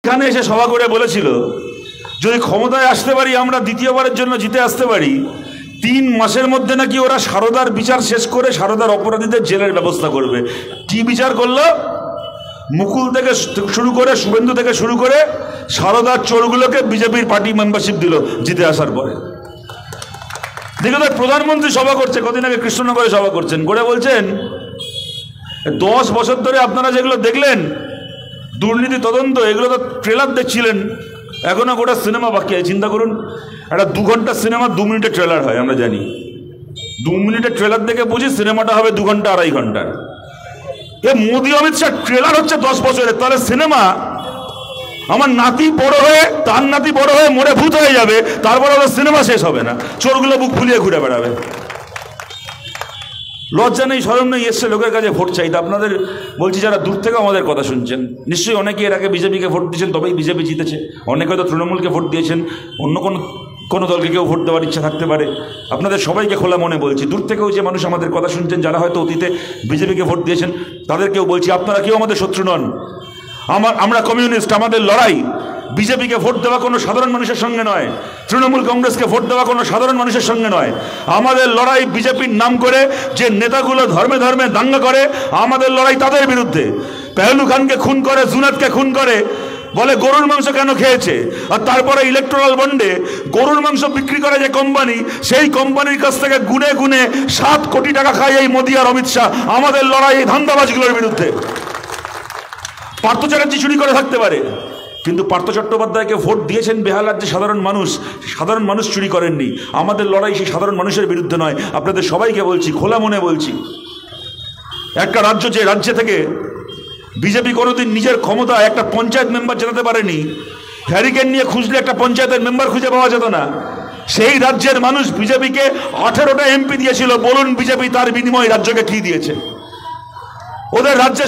এখানে এসে সভা করে বলেছিল যদি ক্ষমতায় আসতে পারি আমরা দ্বিতীয়বারের জন্য জিতে আসতে পারি 3 মাসের মধ্যে নাকি ওরা সারদার বিচার শেষ করে সারদার অপরাধীদের জেলের ব্যবস্থা করবে। কি বিচার করলো? মুকুল থেকে শুরু করে শুভেন্দু থেকে শুরু করে সারদার চোরগুলোকে বিজেপির পার্টি মেম্বারশিপ দিল জিতে আসার পরে। দেখো তো প্রধানমন্ত্রী সভা করছে, কদিন আগে কৃষ্ণনগরে সভা করছেন, করে বলছেন 10 বছর ধরে আপনারা যেগুলো দেখলেন দুর্নীতি তদন্ত, এগুলো তো ট্রেলার দেখছিলেন, এখনো গোটা সিনেমা বাকি আছে। চিন্তা করুন, একটা 2 ঘন্টার সিনেমা 2 মিনিটের ট্রেলার হয়, আমরা জানি। 2 মিনিটের ট্রেলার দেখে বুঝি সিনেমাটা হবে 2 ঘন্টা 2.5 ঘন্টার। এ মোদি অমিত শাহ ট্রেলার হচ্ছে 10 বছরের, তাহলে সিনেমা আমার নাতি বড় হয়ে তার নাতি বড় হয়ে মরে ভূত হয়ে যাবে, তারপরে ওদের সিনেমা শেষ হবে না, চোরগুলো বুক ফুলিয়ে ঘুরে বেড়াবে। লজ্জা নেই, শরম নেই, এসছে লোকের কাছে ভোট চাইতে। আপনাদের বলছি যারা দূর থেকে আমাদের কথা শুনছেন, নিশ্চয়ই অনেকে এর আগে বিজেপিকে ভোট দিয়েছেন, তবেই বিজেপি জিতেছে। অনেকে হয়তো তৃণমূলকে ভোট দিয়েছেন, অন্য কোনো দলকে কেউ ভোট দেওয়ার ইচ্ছা থাকতে পারে। আপনাদের সবাইকে খোলা মনে বলছি, দূর থেকেও যে মানুষ আমাদের কথা শুনছেন, যারা হয়তো অতীতে বিজেপিকে ভোট দিয়েছেন, তাদেরকেও বলছি আপনারা কেউ আমাদের শত্রু নন। আমরা কমিউনিস্ট, আমাদের লড়াই বিজেপিকে ভোট দেওয়া কোনো সাধারণ মানুষের সঙ্গে নয়, তৃণমূল কংগ্রেসকে ভোট দেওয়া কোনো সাধারণ মানুষের সঙ্গে নয়। আমাদের লড়াই বিজেপির নাম করে যে নেতাগুলো ধর্মে ধর্মে দাঙ্গা করে, আমাদের লড়াই তাদের বিরুদ্ধে। পেহলু খানকে খুন করে, জুনাদকে খুন করে, বলে গরুর মাংস কেন খেয়েছে, আর তারপরে ইলেকট্রাল বন্ডে গরুর মাংস বিক্রি করে যে কোম্পানি, সেই কোম্পানির কাছ থেকে গুনে গুনে 7 কোটি টাকা খায় এই মোদি আর অমিত শাহ। আমাদের লড়াই এই ধান্দাবাজগুলোর বিরুদ্ধে। পার্থ চ্যাটার্জি চুরি করে থাকতে পারে, কিন্তু পার্থ চট্টোপাধ্যায়কে ভোট দিয়েছেন বেহালার যে সাধারণ মানুষ চুরি করেননি। আমাদের লড়াই সেই সাধারণ মানুষের বিরুদ্ধে নয়। আপনাদের সবাইকে বলছি, খোলা মনে বলছি, একটা রাজ্য, যে রাজ্য থেকে বিজেপি কোনোদিন নিজের ক্ষমতা একটা পঞ্চায়েত মেম্বার জেতাতে পারেনি, হ্যারিকেন নিয়ে খুঁজলে একটা পঞ্চায়েতের মেম্বার খুঁজে পাওয়া যেত না, সেই রাজ্যের মানুষ বিজেপিকে 18টা এমপি দিয়েছিল। বলুন বিজেপি তার বিনিময়ে রাজ্যকে কি দিয়েছে? ওদের রাজ্যে